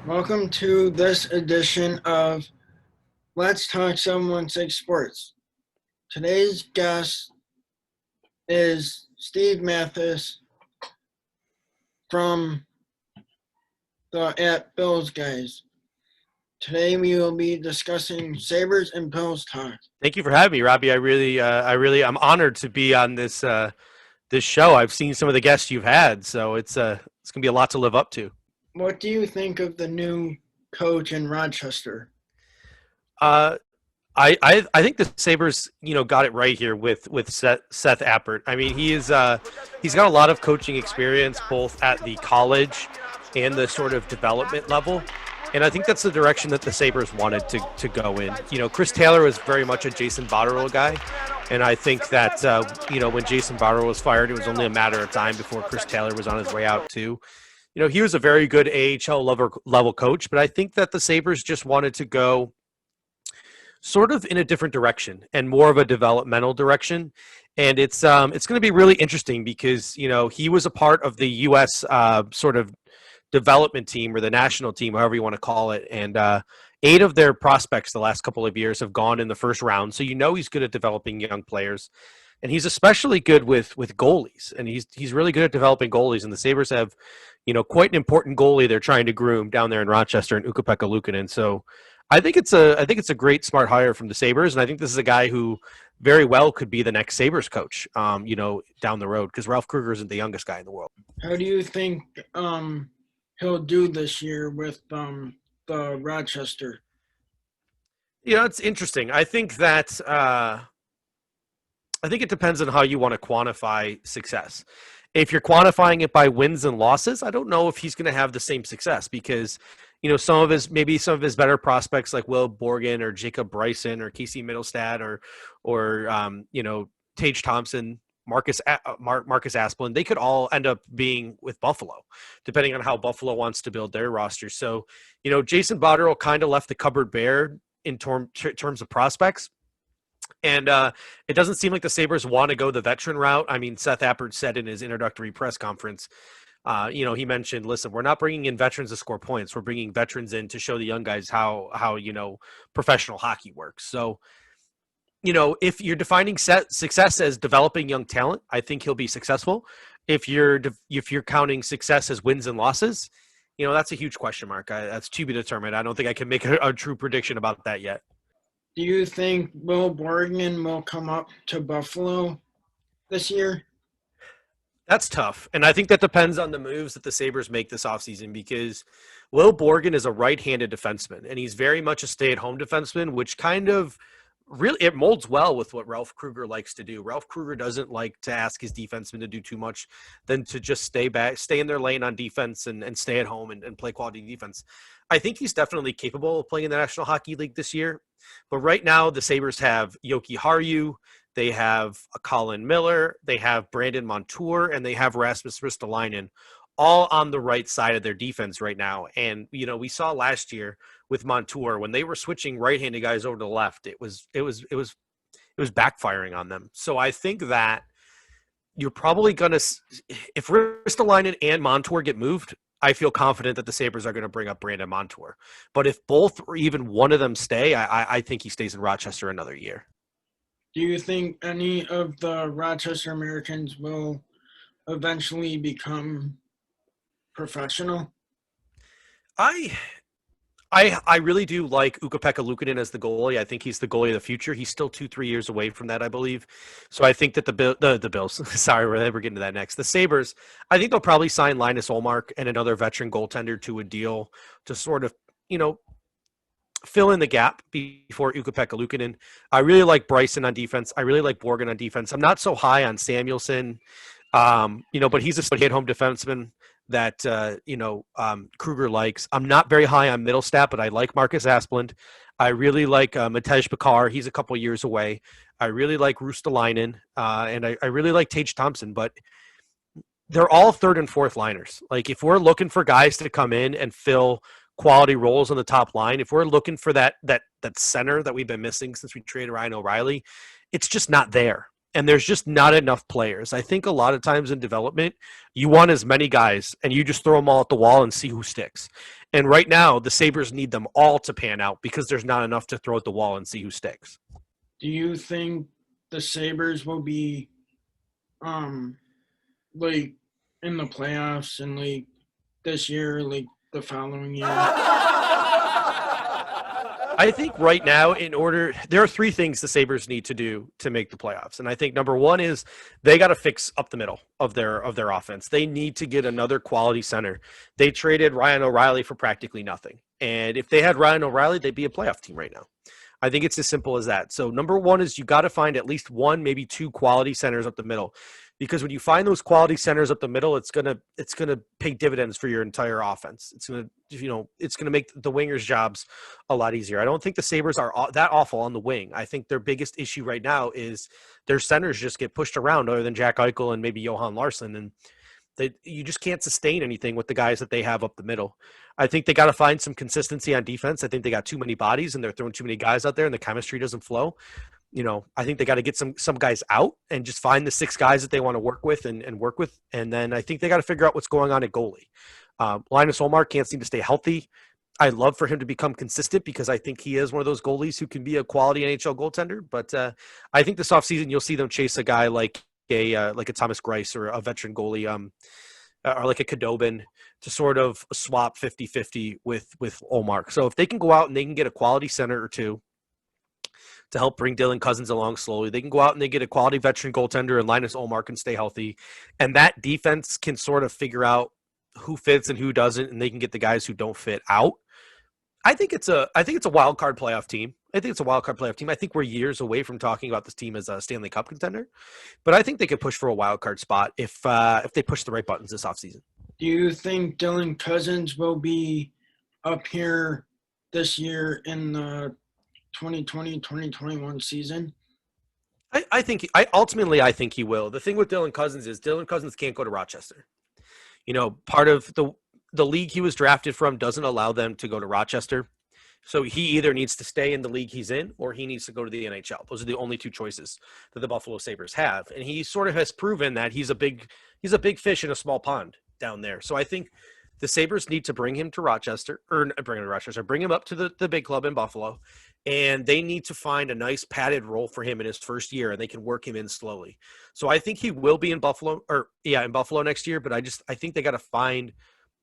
Welcome to this edition of Let's Talk 716 Sports. Today's guest is Steve Mathis from the At Bills Guys. Today we will be discussing Sabres and Bills talk. Thank you for having me, Robby. I'm honored to be on this show. I've seen some of the guests you've had, so it's gonna be a lot to live up to. What do you think of the new coach in Rochester? Uh, I think the Sabres, got it right here with Seth Appert. I mean, he's got a lot of coaching experience both at the college and the sort of development level. And I think that's the direction that the Sabres wanted to go in. Chris Taylor was very much a Jason Botterill guy. And I think that, when Jason Botterill was fired, it was only a matter of time before Chris Taylor was on his way out too. He was a very good AHL level coach, but I think that the Sabres just wanted to go sort of in a different direction and more of a developmental direction. And it's going to be really interesting because, he was a part of the U.S. Sort of development team or the national team, however you want to call it. And 8 of their prospects the last couple of years have gone in the first round. So he's good at developing young players. And he's especially good with goalies. And he's really good at developing goalies. And the Sabres have, quite an important goalie they're trying to groom down there in Rochester and Ukko-Pekka Luukkonen. So I think it's a great smart hire from the Sabres. And I think this is a guy who very well could be the next Sabres coach, down the road, because Ralph Kruger isn't the youngest guy in the world. How do you think he'll do this year with the Rochester? It's interesting. I think that I think it depends on how you want to quantify success. If you're quantifying it by wins and losses, I don't know if he's going to have the same success because, some of his better prospects like Will Borgen or Jacob Bryson or Casey Middlestad or Tage Thompson, Marcus Asplund, they could all end up being with Buffalo, depending on how Buffalo wants to build their roster. So, Jason Botterill kind of left the cupboard bare in terms of prospects. And it doesn't seem like the Sabres want to go the veteran route. I mean, Seth Appert said in his introductory press conference, he mentioned, listen, we're not bringing in veterans to score points. We're bringing veterans in to show the young guys how professional hockey works. So, if you're defining success as developing young talent, I think he'll be successful. If you're counting success as wins and losses, that's a huge question mark. That's to be determined. I don't think I can make a true prediction about that yet. Do you think Will Borgen will come up to Buffalo this year? That's tough. And I think that depends on the moves that the Sabres make this offseason because Will Borgen is a right-handed defenseman, and he's very much a stay-at-home defenseman, which kind of really it molds well with what Ralph Kruger likes to do. Ralph Kruger doesn't like to ask his defensemen to do too much than to just stay in their lane on defense and stay at home and play quality defense. I think he's definitely capable of playing in the National Hockey League this year. But right now, the Sabres have Yoki Haru, they have Colin Miller, they have Brandon Montour, and they have Rasmus Ristolainen, all on the right side of their defense right now. And, we saw last year with Montour, when they were switching right-handed guys over to the left, it was backfiring on them. So I think that you're probably going to – if Ristolainen and Montour get moved, I feel confident that the Sabres are going to bring up Brandon Montour. But if both or even one of them stay, I think he stays in Rochester another year. Do you think any of the Rochester Americans will eventually become professional? I really do like Ukko-Pekka Luukkonen as the goalie. I think he's the goalie of the future. He's still 2-3 years away from that, I believe. So I think that the Bills, sorry, we're getting to that next. The Sabres, I think they'll probably sign Linus Ullmark and another veteran goaltender to a deal to sort of, fill in the gap before Ukko-Pekka Luukkonen. I really like Bryson on defense. I really like Borgen on defense. I'm not so high on Samuelson, but he's a hit home defenseman that Kruger likes. I'm not very high on Middlestat, but I like Marcus Asplund. I really like Matej Bakar. He's a couple years away. I really like Ristolainen, and I really like Tage Thompson, but they're all third and fourth liners. Like if we're looking for guys to come in and fill quality roles on the top line, if we're looking for that center that we've been missing since we traded Ryan O'Reilly, it's just not there. and there's just not enough players. I think a lot of times in development, you want as many guys and you just throw them all at the wall and see who sticks. And right now, the Sabres need them all to pan out because there's not enough to throw at the wall and see who sticks. Do you think the Sabres will be like in the playoffs and like this year, like the following year? I think right now, there are three things the Sabres need to do to make the playoffs. And I think number one is they got to fix up the middle of their offense. They need to get another quality center. They traded Ryan O'Reilly for practically nothing. And if they had Ryan O'Reilly, they'd be a playoff team right now. I think it's as simple as that. So number one is you got to find at least one, maybe two quality centers up the middle, because when you find those quality centers up the middle, it's gonna pay dividends for your entire offense. It's gonna make the wingers' jobs a lot easier. I don't think the Sabres are that awful on the wing. I think their biggest issue right now is their centers just get pushed around, other than Jack Eichel and maybe Johan Larsson, and you just can't sustain anything with the guys that they have up the middle. I think they got to find some consistency on defense. I think they got too many bodies and they're throwing too many guys out there and the chemistry doesn't flow. I think they got to get some guys out and just find the six guys that they want to work with and work with. And then I think they got to figure out what's going on at goalie. Linus Ullmark can't seem to stay healthy. I'd love for him to become consistent because I think he is one of those goalies who can be a quality NHL goaltender. But I think this offseason you'll see them chase a guy like a Thomas Greiss or a veteran goalie, or like a Khudobin, to sort of swap 50-50 with Ullmark. So if they can go out and they can get a quality center or two to help bring Dylan Cousins along slowly, they can go out and they get a quality veteran goaltender and Linus Ullmark and stay healthy. And that defense can sort of figure out who fits and who doesn't, and they can get the guys who don't fit out. I think it's a wild card playoff team. I think we're years away from talking about this team as a Stanley Cup contender, but I think they could push for a wild card spot if they push the right buttons this offseason. Do you think Dylan Cousins will be up here this year in the 2020-2021 season? I think he will. The thing with Dylan Cousins is Dylan Cousins can't go to Rochester. Part of the league he was drafted from doesn't allow them to go to Rochester. So he either needs to stay in the league he's in or he needs to go to the NHL. Those are the only two choices that the Buffalo Sabres have. And he sort of has proven that he's a big fish in a small pond down there. So I think the Sabres need to bring him to Rochester, bring him up to the big club in Buffalo, and they need to find a nice padded role for him in his first year, and they can work him in slowly. So I think he will be in Buffalo next year, but I think they got to find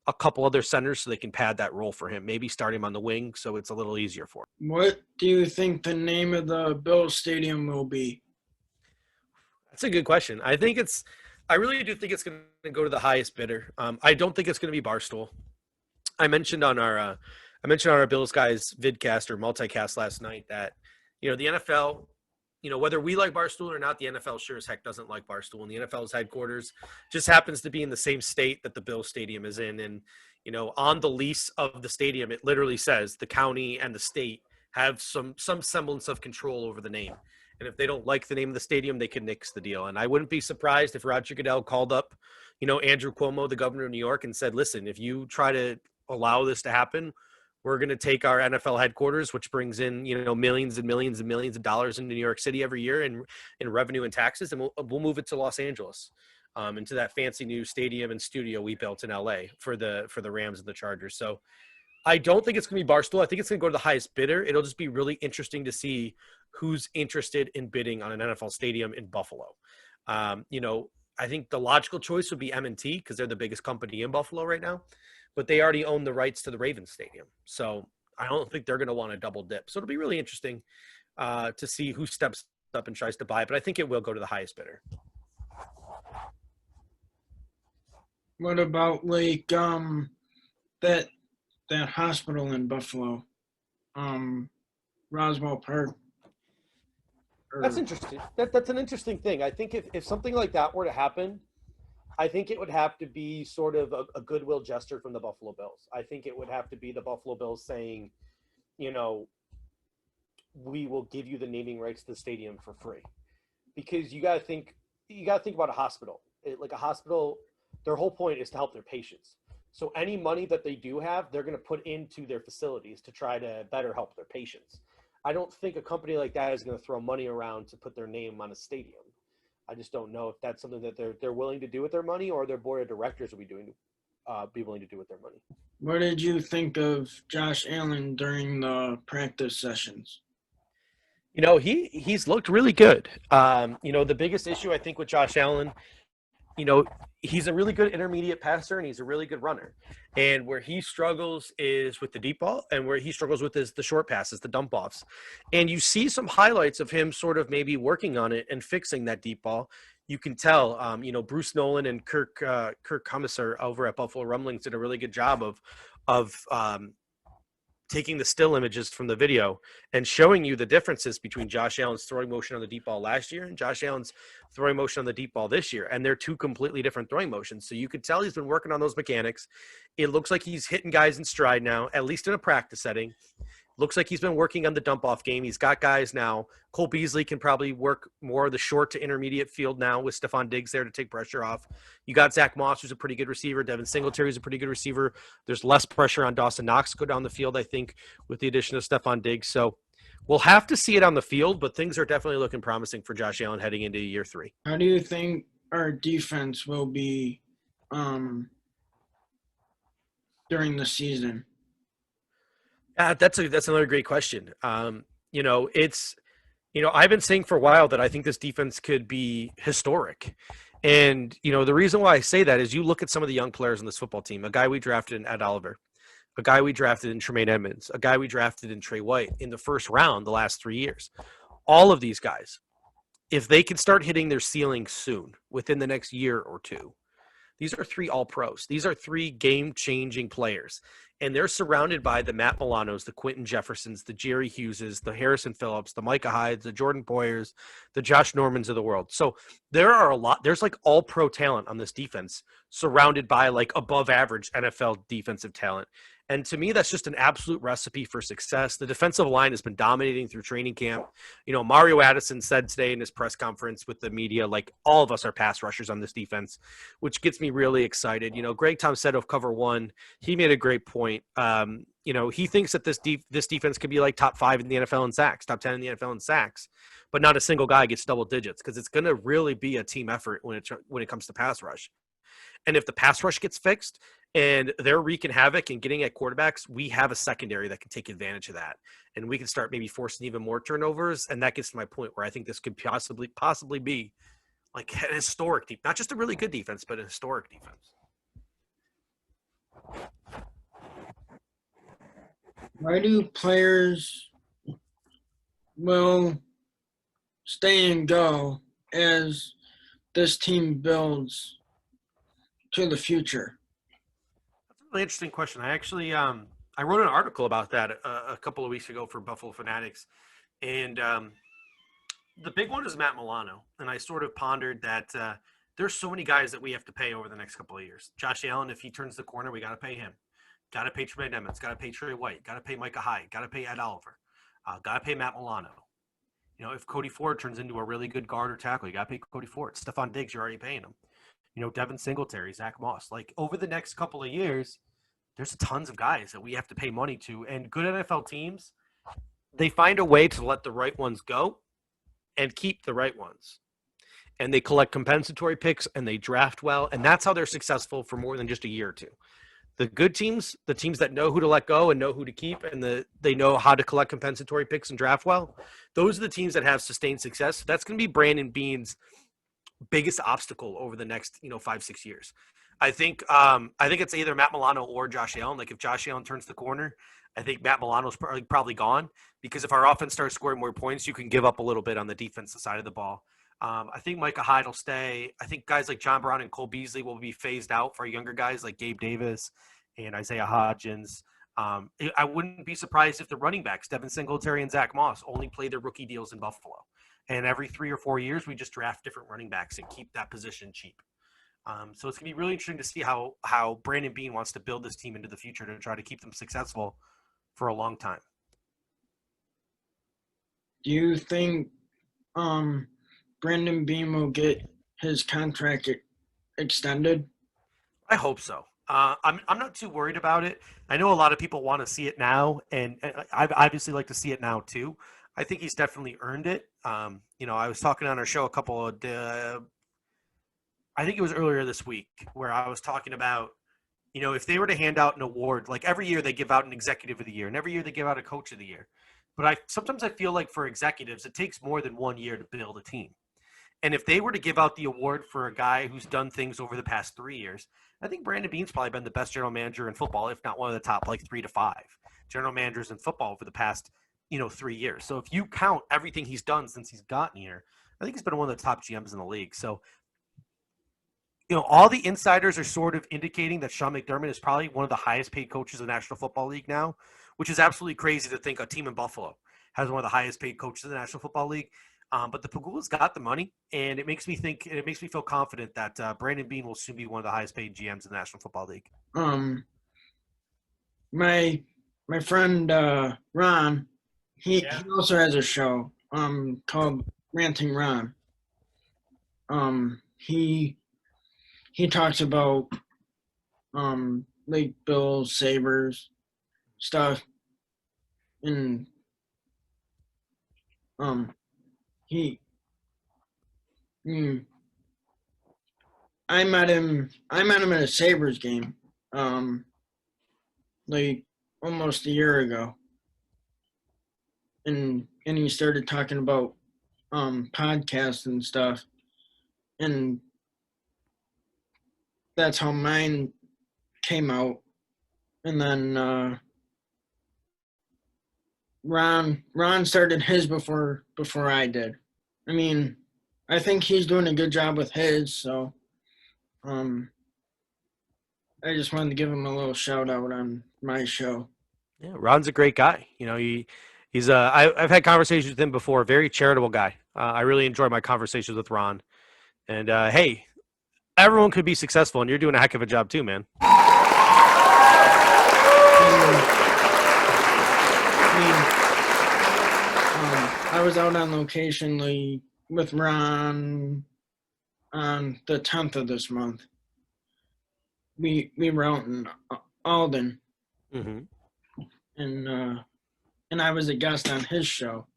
a couple other centers so they can pad that role for him. Maybe start him on the wing so it's a little easier for him. What do you think the name of the Bills Stadium will be? That's a good question. I really do think it's going to go to the highest bidder. I don't think it's going to be Barstool. I mentioned on our Bills guys vidcast or multicast last night that the NFL, whether we like Barstool or not, the NFL sure as heck doesn't like Barstool. And the NFL's headquarters just happens to be in the same state that the Bills Stadium is in. And, on the lease of the stadium, it literally says the county and the state have some semblance of control over the name. And if they don't like the name of the stadium, they can nix the deal. And I wouldn't be surprised if Roger Goodell called up, Andrew Cuomo, the governor of New York, and said, listen, if you try to allow this to happen, we're going to take our NFL headquarters, which brings in, millions and millions and millions of dollars into New York City every year in revenue and taxes, and we'll move it to Los Angeles, into that fancy new stadium and studio we built in LA for the Rams and the Chargers. So I don't think it's going to be Barstool. I think it's going to go to the highest bidder. It'll just be really interesting to see who's interested in bidding on an NFL stadium in Buffalo. I think the logical choice would be M&T because they're the biggest company in Buffalo right now, but they already own the rights to the Ravens Stadium. So I don't think they're going to want to double dip. So it'll be really interesting to see who steps up and tries to buy it, but I think it will go to the highest bidder. What about like that hospital in Buffalo, Roswell Park? That's interesting. That's an interesting thing. I think if something like that were to happen, I think it would have to be sort of a goodwill gesture from the Buffalo Bills. I think it would have to be the Buffalo Bills saying, we will give you the naming rights to the stadium for free. Because you got to think about a hospital. Like a hospital, their whole point is to help their patients. So any money that they do have, they're going to put into their facilities to try to better help their patients. I don't think a company like that is going to throw money around to put their name on a stadium. I just don't know if that's something that they're willing to do with their money, or their board of directors will be willing to do with their money. What did you think of Josh Allen during the practice sessions? He's looked really good. The biggest issue I think with Josh Allen, you know, he's a really good intermediate passer and he's a really good runner. And where he struggles is with the deep ball, and where he struggles with is the short passes, the dump offs. And you see some highlights of him sort of maybe working on it and fixing that deep ball. You can tell, Bruce Nolan and Kirk Commissar over at Buffalo Rumblings did a really good job of taking the still images from the video and showing you the differences between Josh Allen's throwing motion on the deep ball last year and Josh Allen's throwing motion on the deep ball this year. And they're two completely different throwing motions. So you could tell he's been working on those mechanics. It looks like he's hitting guys in stride now, at least in a practice setting. Looks like he's been working on the dump off game. He's got guys now. Cole Beasley can probably work more of the short to intermediate field now with Stephon Diggs there to take pressure off. You got Zach Moss, who's a pretty good receiver. Devin Singletary is a pretty good receiver. There's less pressure on Dawson Knox to go down the field, I think, with the addition of Stephon Diggs. So we'll have to see it on the field, but things are definitely looking promising for Josh Allen heading into year 3. How do you think our defense will be during the season? That's another great question. I've been saying for a while that I think this defense could be historic. And, the reason why I say that is you look at some of the young players on this football team, a guy we drafted in Ed Oliver, a guy we drafted in Tremaine Edmonds, a guy we drafted in Trey White in the first round the last 3 years. All of these guys, if they can start hitting their ceiling soon, within the next year or two, these are 3 all-pros. These are 3 game-changing players. And they're surrounded by the Matt Milanos, the Quentin Jeffersons, the Jerry Hugheses, the Harrison Phillips, the Micah Hydes, the Jordan Poyers, the Josh Normans of the world. So there's like all-pro talent on this defense surrounded by like above-average NFL defensive talent. And to me, that's just an absolute recipe for success. The defensive line has been dominating through training camp. Mario Addison said today in his press conference with the media, like, all of us are pass rushers on this defense, which gets me really excited. Greg Tom said of cover 1, he made a great point. He thinks that this defense could be like top 5 in the NFL in sacks, top 10 in the NFL in sacks, but not a single guy gets double digits because it's going to really be a team effort when it comes to pass rush. And if the pass rush gets fixed and they're wreaking havoc and getting at quarterbacks, we have a secondary that can take advantage of that. And we can start maybe forcing even more turnovers. And that gets to my point where I think this could possibly be like an historic defense, not just a really good defense, but a historic defense. Why do players will stay and go as this team builds to the future? That's a really interesting question. I actually I wrote an article about that a couple of weeks ago for Buffalo Fanatics, and the big one is Matt Milano. And I sort of pondered that there's so many guys that we have to pay over the next couple of years. Josh Allen, if he turns the corner, we got to pay him. Got to pay Tremaine Edmonds. Got to pay Trey White. Got to pay Micah Hyde. Got to pay Ed Oliver. Got to pay Matt Milano. If Cody Ford turns into a really good guard or tackle, you got to pay Cody Ford. Stephon Diggs, you're already paying him. Devin Singletary, Zach Moss. Like, over the next couple of years, there's tons of guys that we have to pay money to. And good NFL teams, they find a way to let the right ones go and keep the right ones. And they collect compensatory picks and they draft well. And that's how they're successful for more than just a year or two. The good teams, the teams that know who to let go and know who to keep, and they know how to collect compensatory picks and draft well, those are the teams that have sustained success. That's going to be Brandon Beane's biggest obstacle over the next 5-6 years. I think it's either Matt Milano or Josh Allen. Like, if Josh Allen turns the corner, I think Matt Milano's probably gone, because if our offense starts scoring more points, you can give up a little bit on the defensive side of the ball. I think Micah Hyde will stay. I think guys like John Brown and Cole Beasley will be phased out for younger guys like Gabe Davis and Isaiah Hodgins. I wouldn't be surprised if the running backs, Devin Singletary and Zach Moss, only play their rookie deals in Buffalo. And every 3 or 4 years, we just draft different running backs and keep that position cheap. So it's going to be really interesting to see how Brandon Beane wants to build this team into the future to try to keep them successful for a long time. Do you think Brandon Beane will get his contract extended? I hope so. I'm not too worried about it. I know a lot of people want to see it now, and I obviously like to see it now too. I think he's definitely earned it. I was talking on our show I think it was earlier this week where I was talking about, if they were to hand out an award, like every year they give out an executive of the year and every year they give out a coach of the year. But sometimes I feel like for executives, it takes more than 1 year to build a team. And if they were to give out the award for a guy who's done things over the past 3 years, I think Brandon Beane's probably been the best general manager in football, if not one of the top like 3 to 5 general managers in football over the past, 3 years. So if you count everything he's done since he's gotten here, I think he's been one of the top GMs in the league. So, all the insiders are sort of indicating that Sean McDermott is probably one of the highest paid coaches in the National Football League now, which is absolutely crazy to think a team in Buffalo has one of the highest paid coaches in the National Football League. But the Pagulas got the money, and it makes me feel confident that Brandon Beane will soon be one of the highest paid GMs in the National Football League. My friend Ron, he also has a show called Ranting Ron. He talks about like Bills, Sabres stuff, and I met him at a Sabres game like almost a year ago, and he started talking about podcasts and stuff, and that's how mine came out. And then Ron started his before I did. I mean, I think he's doing a good job with his, so I just wanted to give him a little shout out on my show. Yeah, Ron's a great guy. I've had conversations with him before. Very charitable guy. I really enjoy my conversations with Ron. And hey, everyone could be successful, and you're doing a heck of a job too, man. I was out on location with Ron on the 10th of this month. We were out in Alden, and I was a guest on his show.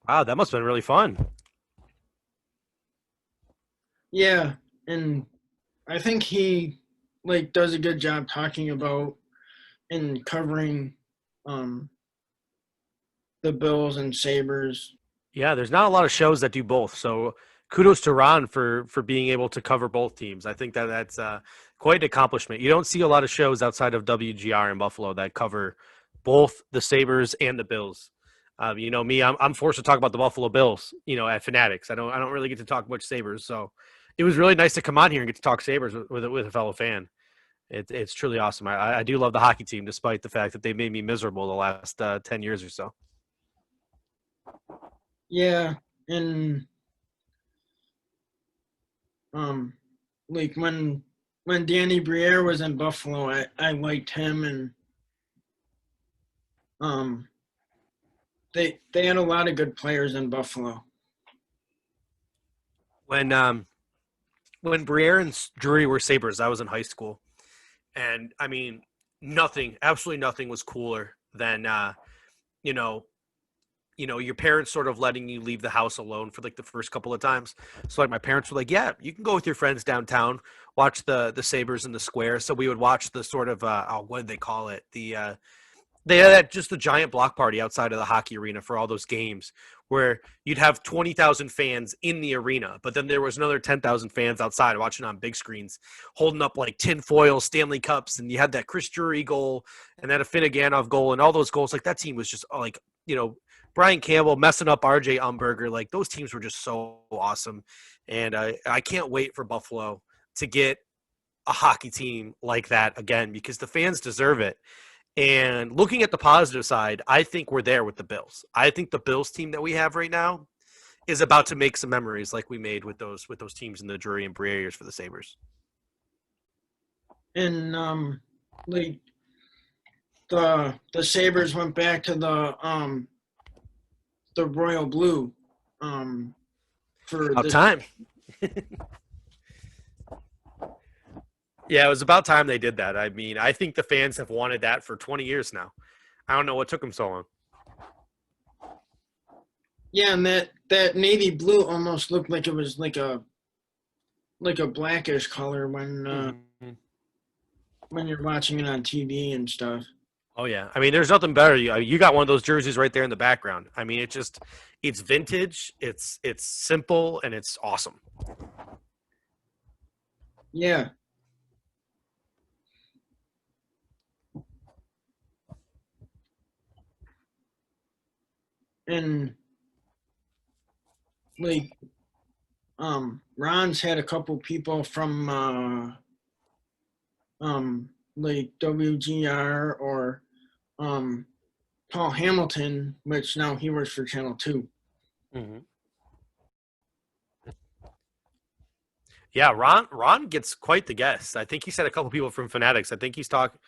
Wow, that must have been really fun. Yeah, and I think he does a good job talking about and covering the Bills and Sabres. Yeah, there's not a lot of shows that do both. So kudos to Ron for being able to cover both teams. I think that's quite an accomplishment. You don't see a lot of shows outside of WGR in Buffalo that cover both the Sabres and the Bills. Me, I'm forced to talk about the Buffalo Bills, at Fanatics. I don't really get to talk much Sabres. So it was really nice to come on here and get to talk Sabres with a fellow fan. It's truly awesome. I do love the hockey team, despite the fact that they made me miserable the last 10 years or so. Yeah, and when Danny Briere was in Buffalo, I liked him, and they had a lot of good players in Buffalo. When Briere and Drury were Sabres, I was in high school, and I mean, absolutely nothing was cooler than your parents sort of letting you leave the house alone for the first couple of times. So my parents were like, yeah, you can go with your friends downtown, watch the Sabres in the square. So we would watch the sort of, what did they call it? They had just the giant block party outside of the hockey arena for all those games where you'd have 20,000 fans in the arena, but then there was another 10,000 fans outside watching on big screens, holding up tinfoil Stanley Cups. And you had that Chris Drury goal and that Afinoganov goal and all those goals. That team was just Brian Campbell messing up RJ Umberger. Those teams were just so awesome. And I can't wait for Buffalo to get a hockey team like that again, because the fans deserve it. And looking at the positive side, I think we're there with the Bills. I think the Bills team that we have right now is about to make some memories like we made with those teams in the Drury and Briere years for the Sabres. And the Sabres went back to the royal blue for about time. Yeah, it was about time they did that. I mean, I think the fans have wanted that for 20 years now. I don't know what took him so long. Yeah, and that navy blue almost looked like it was like a blackish color Mm-hmm. when you're watching it on TV and stuff. Oh yeah, I mean, there's nothing better. You got one of those jerseys right there in the background. I mean, it's vintage, it's simple, and it's awesome. Yeah. And like Ron's had a couple people from like WGR or um Paul Hamilton, which now he works for Channel 2. Mm-hmm. Yeah, Ron gets quite the guest. I think he said a couple people from Fanatics. I think he's talked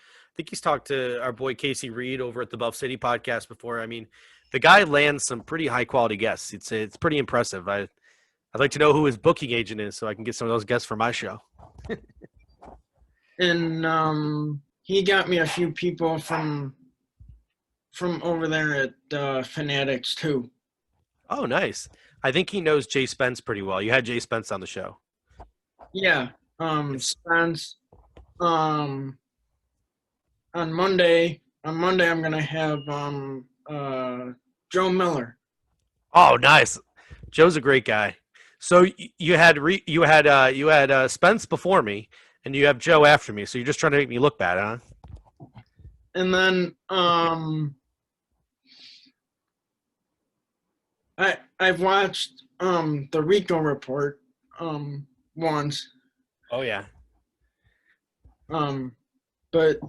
to our boy Casey Reed over at the Buff City podcast before. I mean, the guy lands some pretty high quality guests. It's pretty impressive. I'd like to know who his booking agent is so I can get some of those guests for my show. And he got me a few people from over there at Fanatics too. Oh, nice. I think he knows Jay Spence pretty well. You had Jay Spence on the show. Yeah. Spence. On Monday I'm gonna have Joe Miller. Oh, nice. Joe's a great guy. So you had Spence before me, and you have Joe after me. So you're just trying to make me look bad, huh? And then I've watched the Rico Report once. Oh yeah. But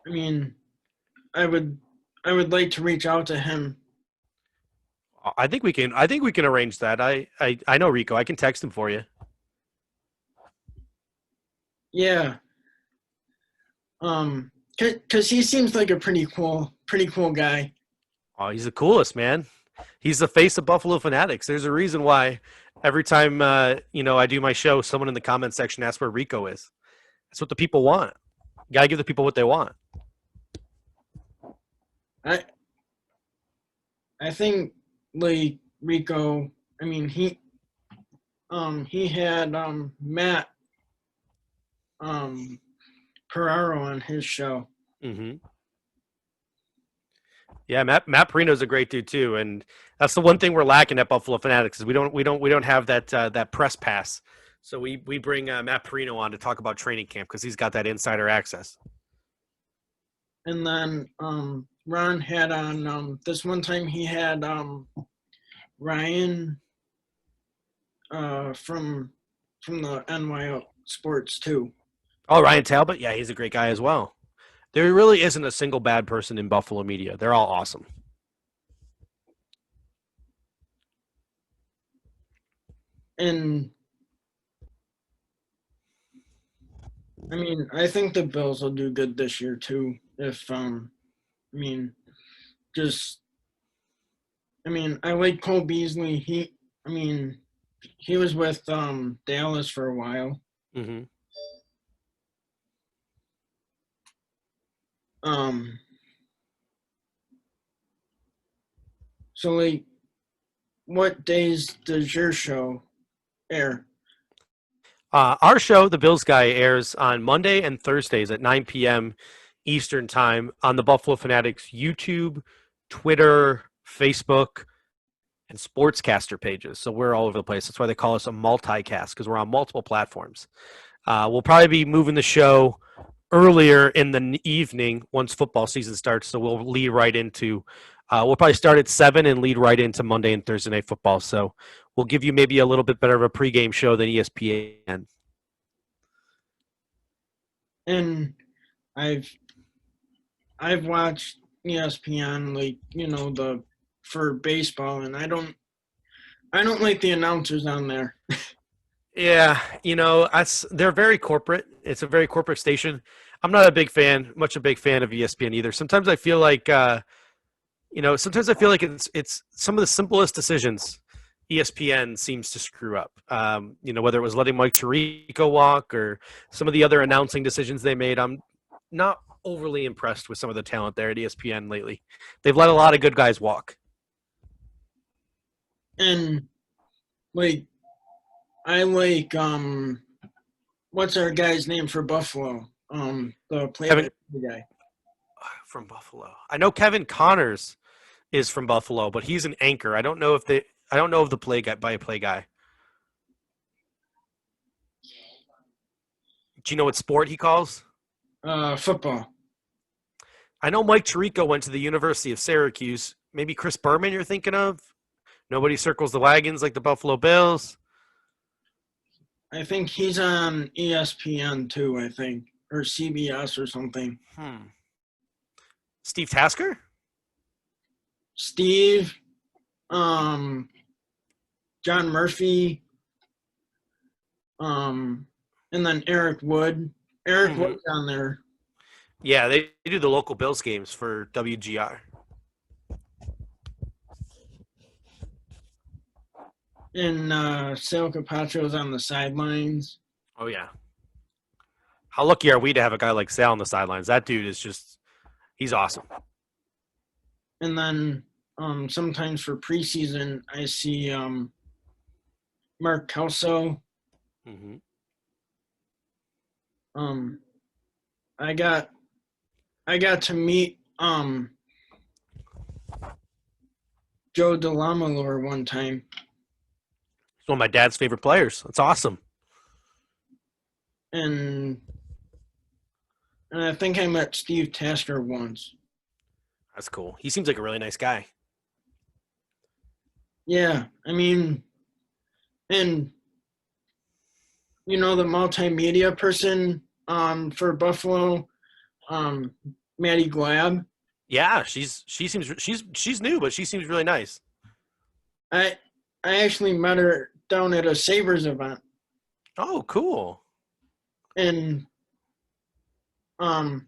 I mean, I would like to reach out to him. I think we can arrange that. I know Rico. I can text him for you. Yeah. Cause he seems like a pretty cool guy. Oh, he's the coolest, man. He's the face of Buffalo Fanatics. There's a reason why every time I do my show, someone in the comment section asks where Rico is. That's what the people want. You gotta give the people what they want. I think like Rico. I mean he had Matt Ferraro on his show. Mm-hmm. Yeah, Matt Perino's a great dude too, and that's the one thing we're lacking at Buffalo Fanatics is we don't have that press pass. So we bring Matt Perino on to talk about training camp because he's got that insider access. And then Ron had on this one time he had Ryan from the NY Sports too. Oh, Ryan Talbot, yeah, he's a great guy as well. There really isn't a single bad person in Buffalo media. They're all awesome. And I mean, I think the Bills will do good this year too. If I like Cole Beasley. He was with Dallas for a while. Mm-hmm. So like, what days does your show air? Our show, The Bills Guy, airs on Monday and Thursdays at 9 p.m. Eastern Time on the Buffalo Fanatics YouTube, Twitter, Facebook, and Sportscaster pages. So we're all over the place. That's why they call us a multicast because we're on multiple platforms. We'll probably be moving the show earlier in the evening once football season starts. So we'll lead right into we'll probably start at 7 and lead right into Monday and Thursday night football. So we'll give you maybe a little bit better of a pregame show than ESPN. And I've watched ESPN for baseball, and I don't like the announcers on there. Yeah, they're very corporate. It's a very corporate station. I'm not a big fan of ESPN either. Sometimes I feel like it's some of the simplest decisions ESPN seems to screw up. Whether it was letting Mike Tirico walk or some of the other announcing decisions they made, I'm not overly impressed with some of the talent there at ESPN lately. They've let a lot of good guys walk. And like I like what's our guy's name for Buffalo? The Kevin play-by-play guy. from Buffalo. I know Kevin Connors is from Buffalo, but he's an anchor. I don't know if the play guy. Do you know what sport he calls? Football. I know Mike Tirico went to the University of Syracuse. Maybe Chris Berman you're thinking of? Nobody circles the wagons like the Buffalo Bills. I think he's on ESPN too, I think. Or CBS or something. Steve Tasker? Steve, John Murphy, and then Eric Wood. Eric Wood's on there. Yeah, they do the local Bills games for WGR. And Sal Capaccio's on the sidelines. Oh, yeah. How lucky are we to have a guy like Sal on the sidelines? That dude is just – he's awesome. And then sometimes for preseason, I see Mark Kelso. Mm-hmm. I got to meet Joe DeLamalore one time. He's one of my dad's favorite players. That's awesome. And I think I met Steve Tasker once. That's cool. He seems like a really nice guy. Yeah, I mean, and you know the multimedia person for Buffalo, Maddie Glab. Yeah, she's new, but she seems really nice. I actually met her down at a Sabres event. Oh, cool. And and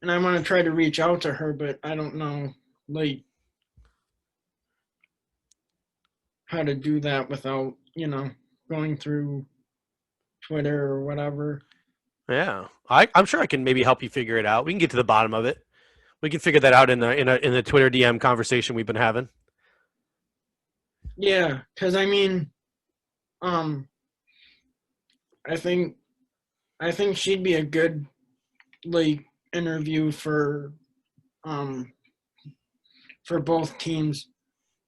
I want to try to reach out to her, but I don't know like how to do that without, going through Twitter or whatever. Yeah, I'm sure I can maybe help you figure it out. We can get to the bottom of it. We can figure that out in the Twitter DM conversation we've been having. Yeah, because I mean, I think she'd be a good interview for both teams.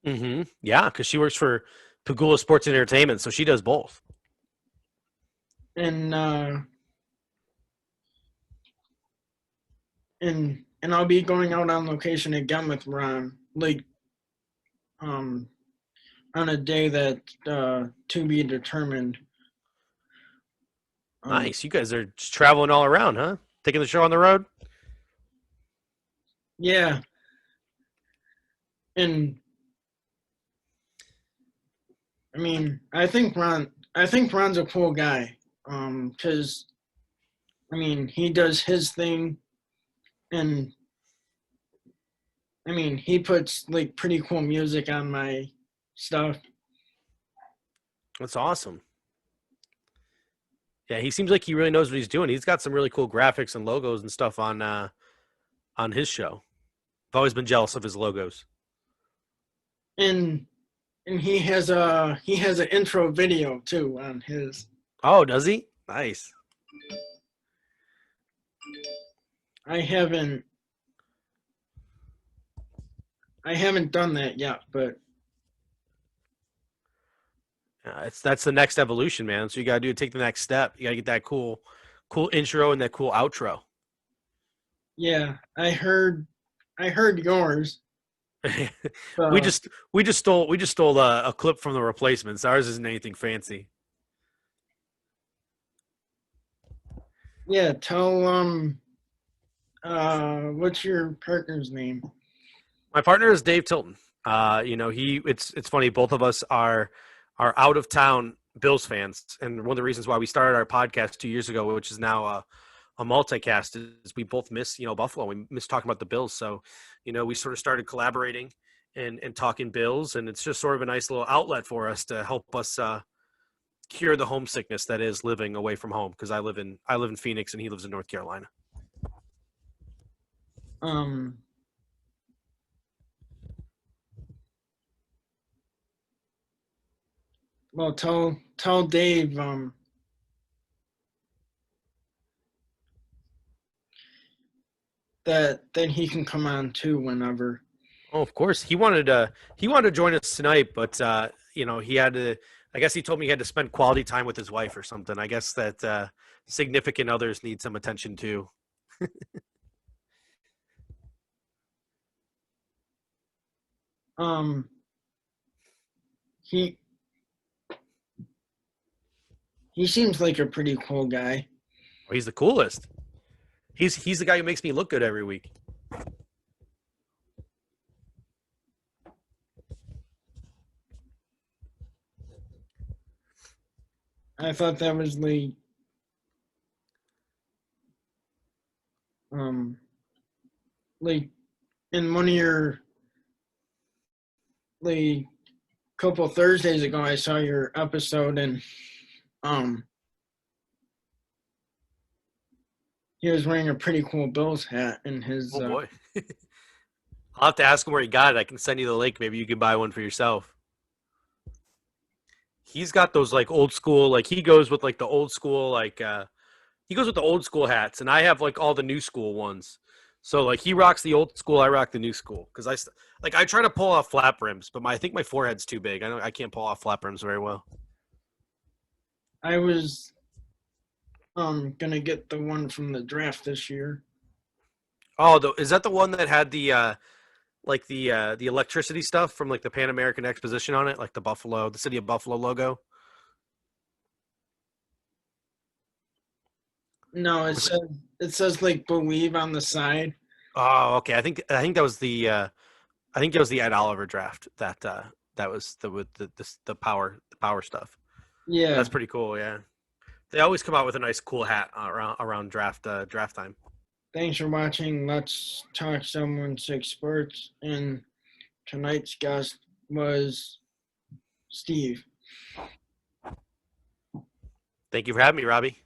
Mm-hmm. Yeah, because she works for Pagula Sports and Entertainment, so she does both. And I'll be going out on location again with Ron, on a day that to be determined. Nice. You guys are just traveling all around, huh? Taking the show on the road? Yeah. And I mean, I think Ron's a cool guy. Because I mean, he does his thing, and I mean, he puts pretty cool music on my stuff. That's awesome. Yeah, he seems like he really knows what he's doing. He's got some really cool graphics and logos and stuff on his show. I've always been jealous of his logos. And he has an intro video too on his. Oh, does he? Nice. I haven't done that yet, but That's the next evolution, man. So you gotta take the next step. You gotta get that cool intro and that cool outro. yeah, I heard yours. we just stole a clip from the Replacements. Ours isn't anything fancy. Yeah, tell what's your partner's name? My partner is Dave Tilton. It's funny. Both of us are out of town Bills fans, and one of the reasons why we started our podcast 2 years ago, which is now a multicast, is we both miss Buffalo. We miss talking about the Bills, so we sort of started collaborating and talking Bills, and it's just sort of a nice little outlet for us to help us cure the homesickness that is living away from home, because I live in Phoenix and he lives in North Carolina. Um, well, tell Dave that he can come on too whenever. Oh, of course. He wanted to join us tonight, but he had to. I guess he told me he had to spend quality time with his wife or something. I guess that significant others need some attention too. Um, he he seems like a pretty cool guy. Oh, he's the coolest. He's the guy who makes me look good every week. I thought that was um like in one of your like couple Thursdays ago I saw your episode and um he was wearing a pretty cool Bills hat in his Oh boy. I'll have to ask him where he got it. I can send you the link. Maybe you can buy one for yourself. He's got those like old school, like he goes with like the old school, like he goes with the old school hats, and I have like all the new school ones. So like he rocks the old school, I rock the new school because I try to pull off flat brims, but I think my forehead's too big. I can't pull off flat brims very well. I was gonna get the one from the draft this year. Oh, is that the one that had the electricity stuff from like the Pan American Exposition on it, like the city of Buffalo logo? No, Was it? it says like believe on the side. Oh, okay. I think that was the Ed Oliver draft that was the with the power stuff. Yeah. That's pretty cool. Yeah, they always come out with a nice cool hat around draft time. Thanks for watching Let's Talk Someone Six Sports, and tonight's guest was Steve. Thank you for having me, Robbie.